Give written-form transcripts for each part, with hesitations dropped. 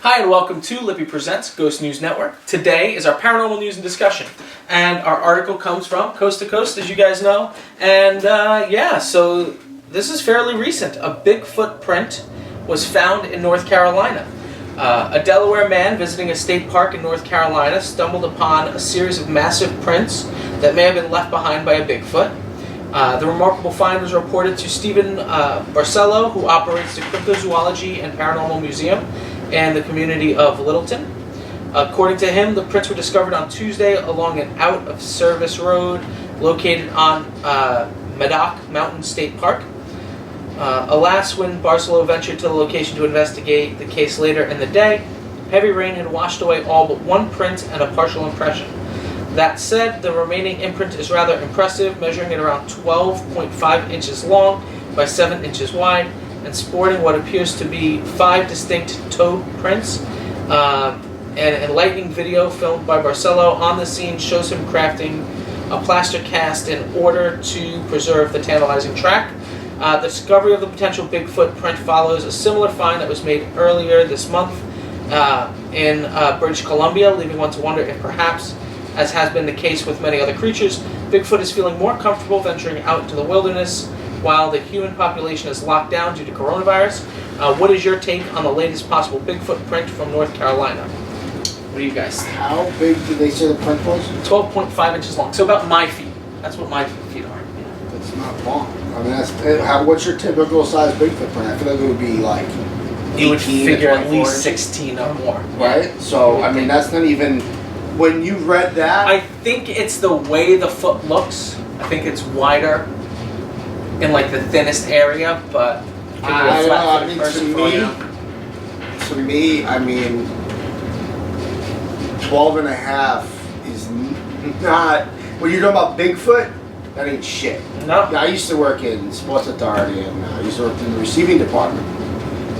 Hi and welcome to Lippy Presents Ghost News Network. Today is our paranormal news and discussion, and our article comes from Coast to Coast, as you guys know. And so this is fairly recent. A Bigfoot print was found in North Carolina. A Delaware man visiting a state park in North Carolina stumbled upon a series of massive prints that may have been left behind by a Bigfoot. The remarkable find was reported to Stephen Barcelo, who operates the Cryptozoology and Paranormal Museum and the community of Littleton. According to him, the prints were discovered on Tuesday along an out-of-service road located on Madoc Mountain State Park. Alas, when Barcelo ventured to the location to investigate the case later in the day, heavy rain had washed away all but one print and a partial impression. That said, the remaining imprint is rather impressive, measuring at around 12.5 inches long by 7 inches wide, and sporting what appears to be 5 distinct toe prints. An enlightening video filmed by Barcelo on the scene shows him crafting a plaster cast in order to preserve the tantalizing track. The discovery of the potential Bigfoot print follows a similar find that was made earlier this month in British Columbia, leaving one to wonder if perhaps, as has been the case with many other creatures, Bigfoot is feeling more comfortable venturing out into the wilderness while the human population is locked down due to coronavirus. What is your take on the latest possible Bigfoot print from North Carolina? What do you guys think? How big did they say the print was? 12.5 inches long, so about my feet. That's what my feet are. That's not long. I mean, what's your typical size Bigfoot print? I feel like it would be like 18 You would figure at least inches. 16 or more. Right? So, I mean, that's not even... When you read that... I think it's the way the foot looks. I think it's wider in like the thinnest area, but I don't know. I mean, to me, I mean, 12 and a half is not... When you're talking about Bigfoot, that ain't shit. No. I used to work in Sports Authority, and I used to work in the receiving department.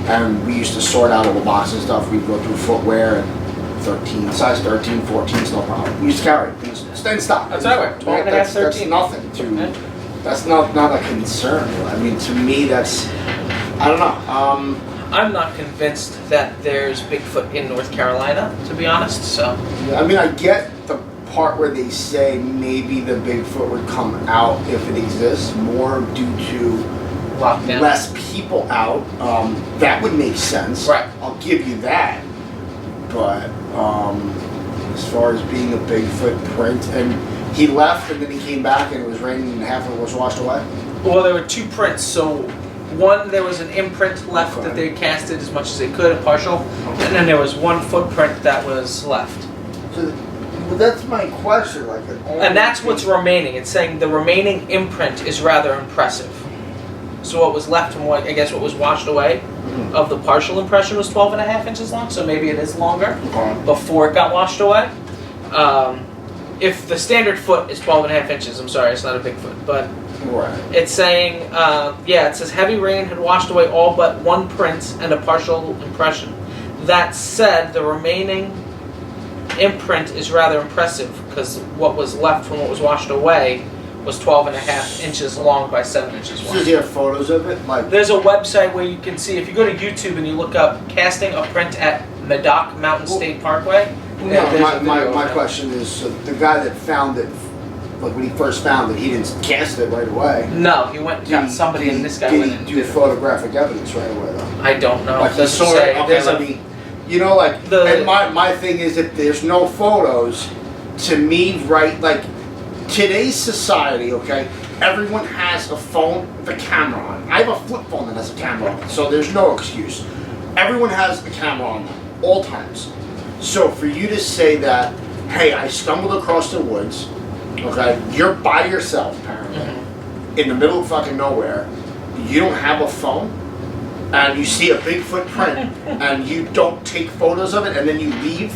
And we used to sort out all the boxes and stuff. We'd go through footwear and 13, size 13, 14 is no problem. We used to carry it. Stay in stock. That's right. 12 and a half, 13. That's nothing to... That's not a concern. I mean, to me, that's... I don't know. I'm not convinced that there's Bigfoot in North Carolina, to be honest, so... I mean, I get the part where they say maybe the Bigfoot would come out if it exists, more due to lockdown. Less people out. That would make sense. Right. I'll give you that. But as far as being a Bigfoot print, and he left and then he came back and it was raining and half of it was washed away? Well, there were two prints. So one, there was an imprint left that they casted as much as they could, a partial, and then there was one footprint that was left. So, well, that's my question. Like, and that's what's remaining. It's saying the remaining imprint is rather impressive. So what was left from what, I guess what was washed away of the partial impression was 12 and a half inches long, so maybe it is longer before it got washed away. If the standard foot is 12 and a half inches, I'm sorry, it's not a big foot, but it's saying, it says heavy rain had washed away all but one print and a partial impression. That said, the remaining imprint is rather impressive because what was left from what was washed away was 12 and a half inches long by 7 inches wide. Does he have photos of it? Like, there's a website where you can see, if you go to YouTube and you look up casting a print at Madoc Mountain State Parkway. No, my question is, the guy that found it, like when he first found it, he didn't cast it right away. No, he went and got somebody, and this guy went and did he do photographic evidence right away though? I don't know. Like, It doesn't say. Okay, you know, like, and my thing is, if there's no photos, to me, right, like, today's society, okay, everyone has a phone with a camera on. I have a flip phone that has a camera on it, so there's no excuse. Everyone has a camera on them, all times. So for you to say that, hey, I stumbled across the woods, okay, you're by yourself, apparently, in the middle of fucking nowhere, you don't have a phone, and you see a Bigfoot print, and you don't take photos of it, and then you leave,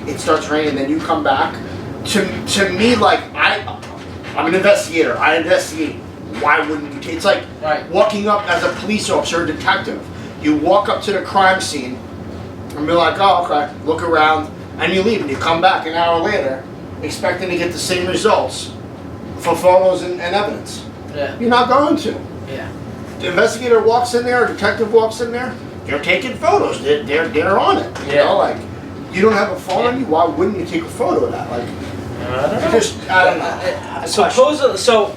it starts raining, and then you come back. To me, like, I'm an investigator. I investigate. Why wouldn't you take? It's like walking up as a police officer or detective. You walk up to the crime scene and be like, oh, okay, look around, and you leave, and you come back an hour later expecting to get the same results for photos and evidence. Yeah. You're not going to. Yeah. The investigator walks in there, or detective walks in there, they're taking photos. They're on it. You know, like you don't have a phone on you. Why wouldn't you take a photo of that? Like, I don't know. So,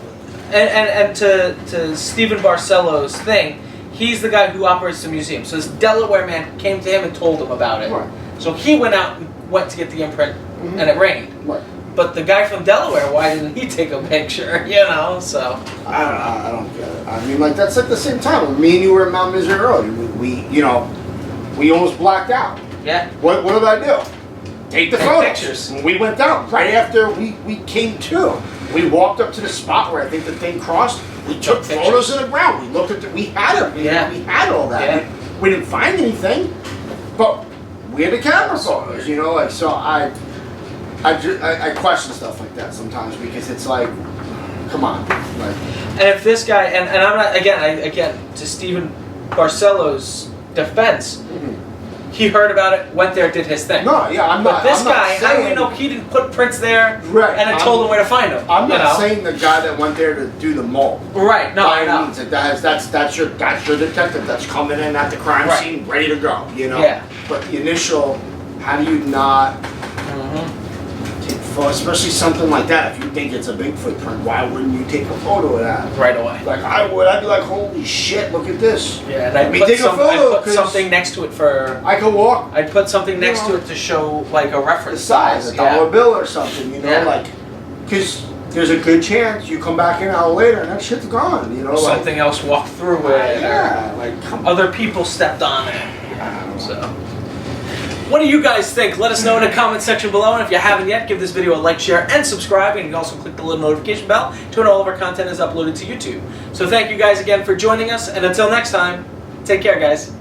and to Stephen Barcelo's thing, he's the guy who operates the museum. So this Delaware man came to him and told him about it. Right. So he went out and went to get the imprint, and it rained. Right. But the guy from Delaware, why didn't he take a picture? You know, so I don't get it. I mean, like that's at the same time. When me and you were at Mount Misery Road, we we almost blacked out. Yeah. What did I do? Take the photos. Pictures. When we went down right after we came to. We walked up to the spot where I think the thing crossed. We took photos of the ground. We looked at we had it. We had all that. Yeah. We didn't find anything, but we had the camera photos. You know, like so I question stuff like that sometimes because it's like, come on, like. And if this guy and I'm not again to Stephen Barcelo's defense, he heard about it, went there, did his thing. No, yeah, I'm not. But this I'm guy, not saying, how do we know he didn't put prints there right, and it told him where to find them? I'm not saying the guy that went there to do the mold. Right, no, I know. That's your detective that's coming in at the crime scene, ready to go. You know. Yeah. But the initial, how do you not? Take photo, especially something like that. If you think it's a Bigfoot print, why wouldn't you take a photo of that? Right away. Like I would. I'd be like, holy shit, look at this. Yeah, and I'd put something next to it for. I could walk. I'd put something next to it to show like a reference the size, a dollar bill or something. You know, Yeah. like because there's a good chance you come back an hour later and that shit's gone. You know, something else walked through it. Yeah, like come on. Other people stepped on it. So. What do you guys think? Let us know in the comment section below, and if you haven't yet, give this video a like, share, and subscribe, and you can also click the little notification bell to know all of our content is uploaded to YouTube. So thank you guys again for joining us, and until next time, take care guys.